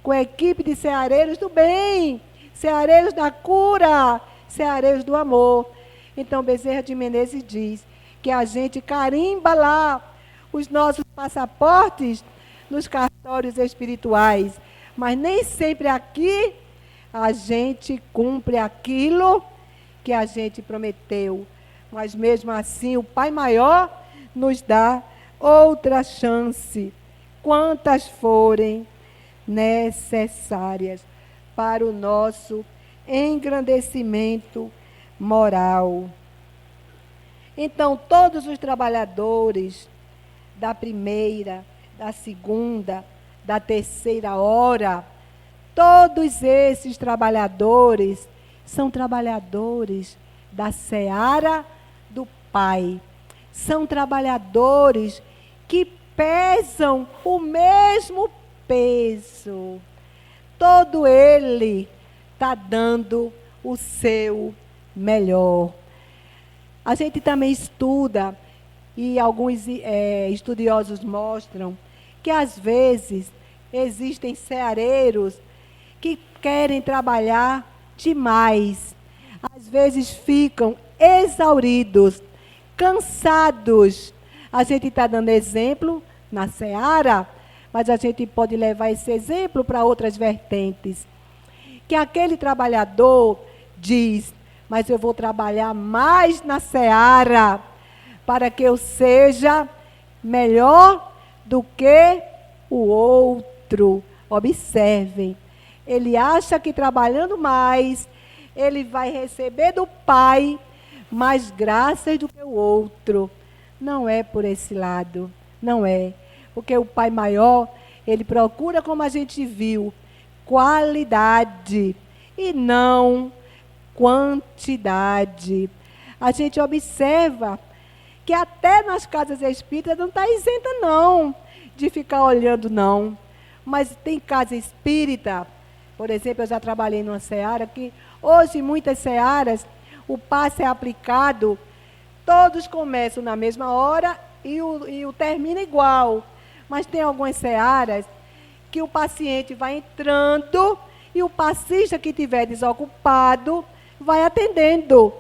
com a equipe de ceareiros do bem, ceareiros da cura, ceareiros do amor. Então, Bezerra de Menezes diz que a gente carimba lá os nossos passaportes nos cartórios espirituais, mas nem sempre aqui a gente cumpre aquilo que a gente prometeu. Mas mesmo assim, o Pai Maior nos dá outra chance, quantas forem necessárias. para o nosso engrandecimento moral. Então, todos os trabalhadores da primeira, da segunda, da terceira hora, todos esses trabalhadores são trabalhadores da seara do Pai. São trabalhadores que pesam o mesmo peso. Todo ele está dando o seu melhor. A gente também estuda, e alguns estudiosos mostram, que às vezes existem ceareiros que querem trabalhar demais. Às vezes ficam exauridos, cansados. A gente está dando exemplo na seara, mas a gente pode levar esse exemplo para outras vertentes. Que aquele trabalhador diz: mas eu vou trabalhar mais na seara, para que eu seja melhor do que o outro. Observem, ele acha que trabalhando mais, ele vai receber do Pai mais graças do que o outro. Não é por esse lado, não é. Porque o Pai maior, ele procura, como a gente viu, qualidade e não quantidade. A gente observa que até nas casas espíritas não está isenta não, de ficar olhando não. Mas tem casa espírita, por exemplo, eu já trabalhei numa seara, que hoje em muitas searas o passe é aplicado, todos começam na mesma hora e o termina igual. Mas tem algumas searas que o paciente vai entrando e o passista que estiver desocupado vai atendendo.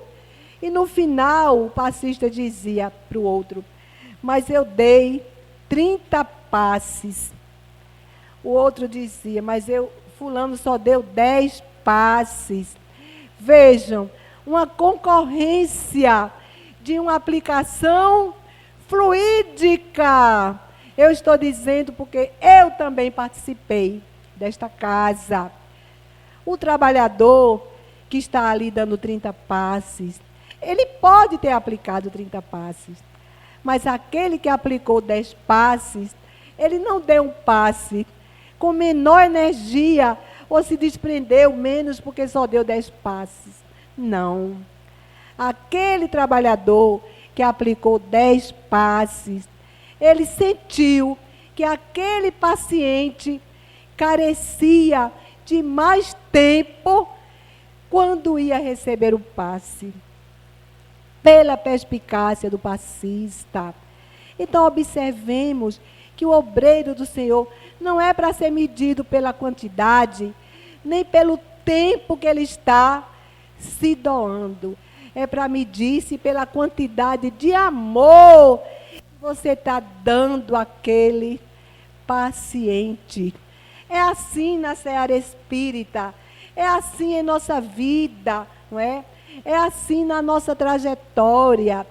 E no final o passista dizia para o outro: mas eu dei 30 passes. O outro dizia: mas fulano só deu 10 passes. Vejam, uma concorrência de uma aplicação fluídica. Eu estou dizendo porque eu também participei desta casa. O trabalhador que está ali dando 30 passes, ele pode ter aplicado 30 passes, mas aquele que aplicou 10 passes, ele não deu um passe com menor energia ou se desprendeu menos porque só deu 10 passes. Não. Aquele trabalhador que aplicou 10 passes, ele sentiu que aquele paciente carecia de mais tempo quando ia receber o passe, pela perspicácia do passista. Então, observemos que o obreiro do Senhor não é para ser medido pela quantidade, nem pelo tempo que ele está se doando. É para medir-se pela quantidade de amor que você está dando àquele paciente. É assim na seara espírita, é assim em nossa vida, não é? É assim na nossa trajetória,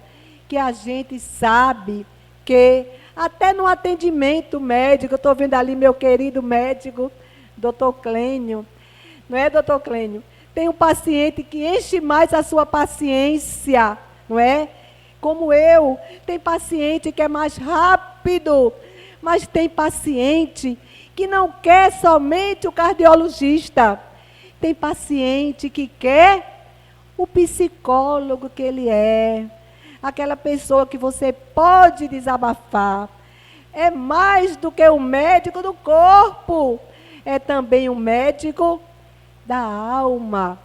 que a gente sabe que, até no atendimento médico, eu estou vendo ali meu querido médico, doutor Clênio, não é, doutor Clênio? Tem um paciente que enche mais a sua paciência, não é? Como eu, tem paciente que é mais rápido, mas tem paciente que não quer somente o cardiologista, tem paciente que quer o psicólogo que ele é, aquela pessoa que você pode desabafar. É mais do que o médico do corpo, é também o médico da alma.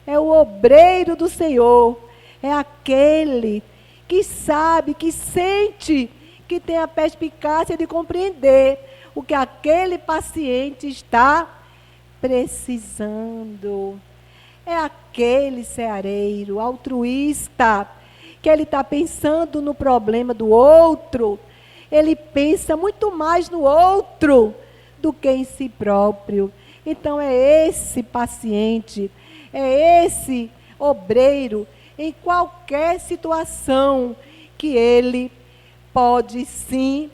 É o obreiro do Senhor, é aquele que sabe, que sente, que tem a perspicácia de compreender o que aquele paciente está precisando. É aquele ceareiro altruísta, que ele está pensando no problema do outro. Ele pensa muito mais no outro do que em si próprio. Então é esse paciente, é esse obreiro, em qualquer situação, que ele pode sim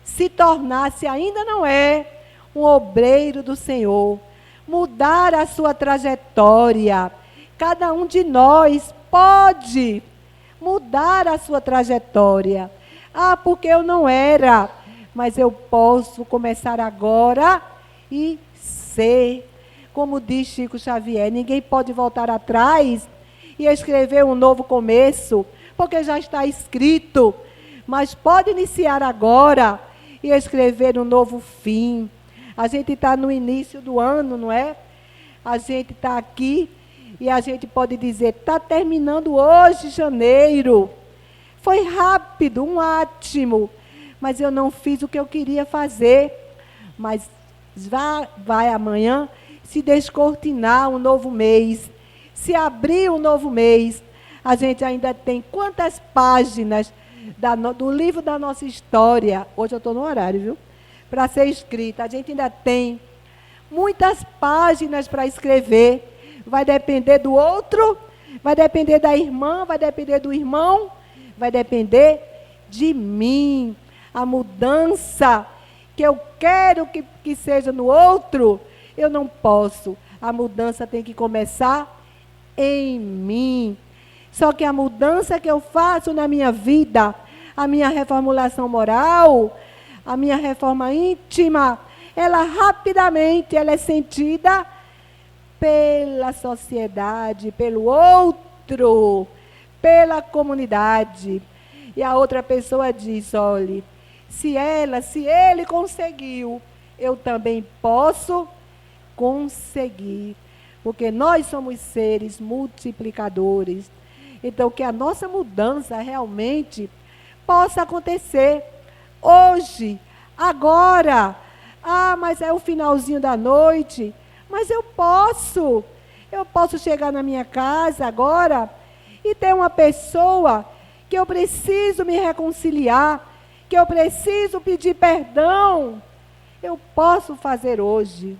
se tornar, se ainda não é, um obreiro do Senhor. mudar a sua trajetória. Cada um de nós pode mudar a sua trajetória. Ah, porque eu não era, mas eu posso começar agora e ser. Como diz Chico Xavier, ninguém pode voltar atrás e escrever um novo começo, porque já está escrito. Mas pode iniciar agora e escrever um novo fim. A gente está no início do ano, não é? A gente está aqui e a gente pode dizer, está terminando hoje, janeiro. Foi rápido, um ótimo, mas eu não fiz o que eu queria fazer. Mas vai amanhã se descortinar um novo mês, se abrir um novo mês. A gente ainda tem quantas páginas do livro da nossa história, hoje eu estou no horário, viu? Para ser escrita, a gente ainda tem muitas páginas para escrever. Vai depender do outro, vai depender da irmã, vai depender do irmão, vai depender de mim. A mudança que eu quero que seja no outro, eu não posso. A mudança tem que começar em mim. Só que a mudança que eu faço na minha vida, a minha reformulação moral, a minha reforma íntima, ela rapidamente ela é sentida pela sociedade, pelo outro, pela comunidade. E a outra pessoa diz, olhe, se ele conseguiu, eu também posso conseguir. Porque nós somos seres multiplicadores. Então, que a nossa mudança realmente possa acontecer hoje, agora. Ah, mas é o finalzinho da noite. Mas eu posso chegar na minha casa agora e ter uma pessoa que eu preciso me reconciliar, que eu preciso pedir perdão. Eu posso fazer hoje.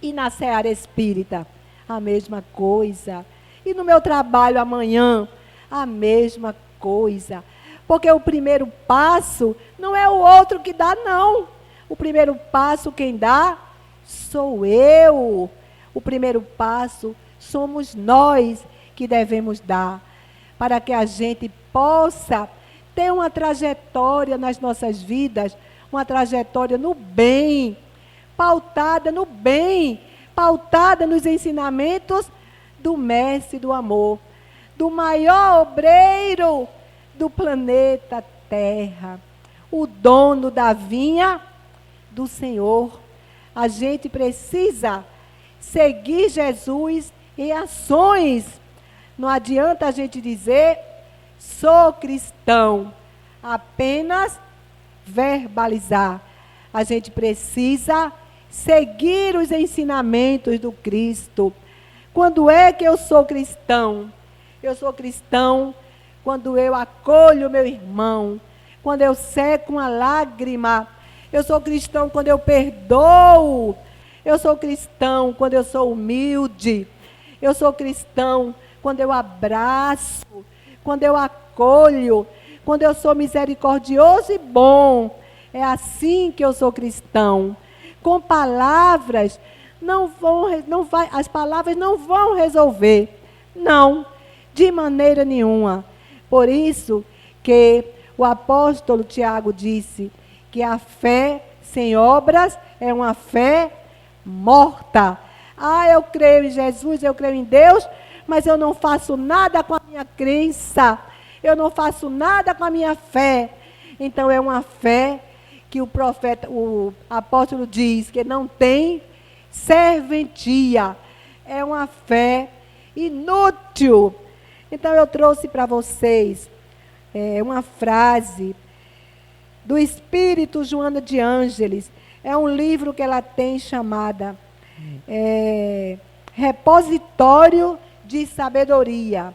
E na seara espírita, a mesma coisa. E no meu trabalho amanhã, a mesma coisa. Porque o primeiro passo não é o outro que dá, não. O primeiro passo quem dá sou eu. O primeiro passo somos nós que devemos dar. Para que a gente possa ter uma trajetória nas nossas vidas, uma trajetória no bem, pautada no bem, pautada nos ensinamentos do Mestre do Amor, do maior obreiro do planeta Terra, o dono da vinha do Senhor. A gente precisa seguir Jesus em ações. Não adianta a gente dizer, sou cristão, apenas verbalizar. A gente precisa seguir os ensinamentos do Cristo. Quando é que eu sou cristão? Eu sou cristão quando eu acolho meu irmão, quando eu seco uma lágrima. Eu sou cristão quando eu perdoo. Eu sou cristão quando eu sou humilde. Eu sou cristão quando eu abraço, quando eu acolho, quando eu sou misericordioso e bom. É assim que eu sou cristão. Com palavras, as palavras não vão resolver. Não, de maneira nenhuma. Por isso que o apóstolo Tiago disse que a fé sem obras é uma fé morta. Ah, eu creio em Jesus, eu creio em Deus, mas eu não faço nada com a minha crença. Eu não faço nada com a minha fé. Então é uma fé que o apóstolo diz que não tem serventia. É uma fé inútil. Então eu trouxe para vocês uma frase do Espírito Joana de Ângeles. É um livro que ela tem chamada Repositório de Sabedoria.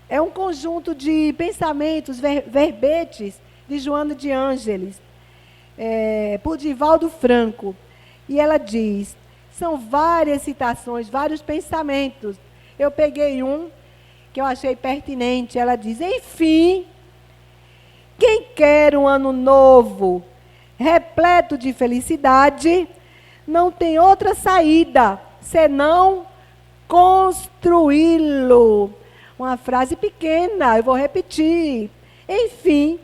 É um conjunto de pensamentos, verbetes de Joana de Ângeles, por Divaldo Franco. E ela diz, são várias citações, vários pensamentos. Eu peguei um que eu achei pertinente. Ela diz, enfim, quem quer um ano novo, repleto de felicidade, não tem outra saída senão construí-lo. Uma frase pequena, eu vou repetir. Enfim,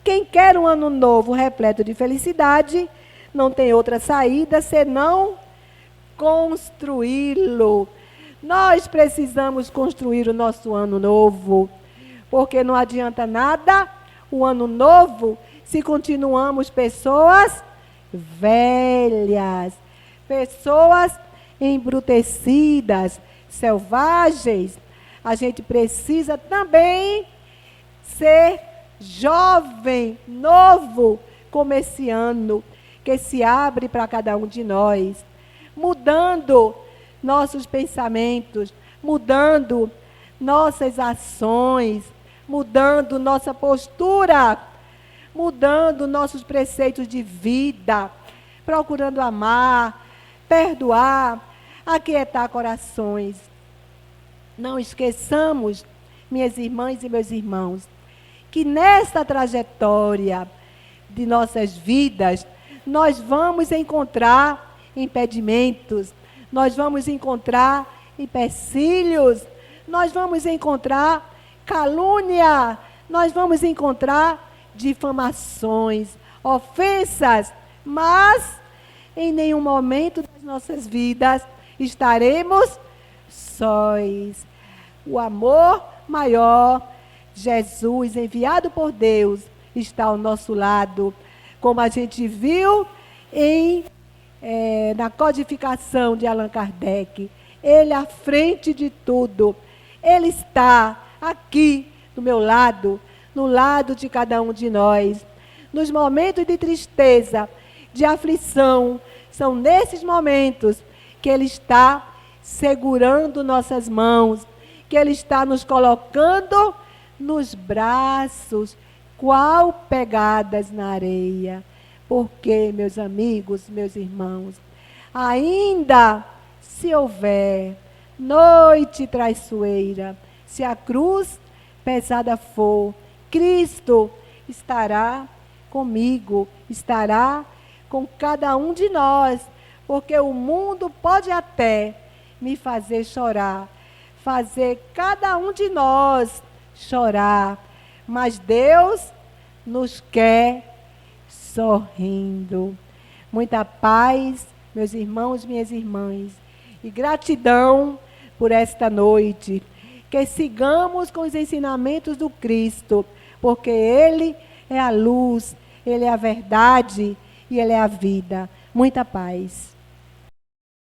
quem quer um ano novo repleto de felicidade, não tem outra saída senão construí-lo. Nós precisamos construir o nosso ano novo, porque não adianta nada o ano novo se continuamos pessoas velhas, pessoas embrutecidas, selvagens. A gente precisa também ser jovem, novo, como esse ano, que se abre para cada um de nós, mudando nossos pensamentos, mudando nossas ações, mudando nossa postura, mudando nossos preceitos de vida, procurando amar, perdoar, aquietar corações. Não esqueçamos, minhas irmãs e meus irmãos, que nesta trajetória de nossas vidas, nós vamos encontrar impedimentos, nós vamos encontrar empecilhos, nós vamos encontrar calúnia, nós vamos encontrar difamações, ofensas, mas em nenhum momento das nossas vidas estaremos sós. O amor maior, Jesus, enviado por Deus, está ao nosso lado, como a gente viu na codificação de Allan Kardec. Ele à frente de tudo. Ele está aqui do meu lado, no lado de cada um de nós. Nos momentos de tristeza, de aflição, são nesses momentos que Ele está segurando nossas mãos, que Ele está nos colocando nos braços, qual pegadas na areia. Porque, meus amigos, meus irmãos, ainda se houver noite traiçoeira, se a cruz pesada for, Cristo estará comigo, estará com cada um de nós, porque o mundo pode até me fazer chorar, fazer cada um de nós chorar, mas Deus nos quer sorrindo. Muita paz, meus irmãos, minhas irmãs, e gratidão por esta noite. Que sigamos com os ensinamentos do Cristo, porque Ele é a luz, Ele é a verdade e Ele é a vida. Muita paz.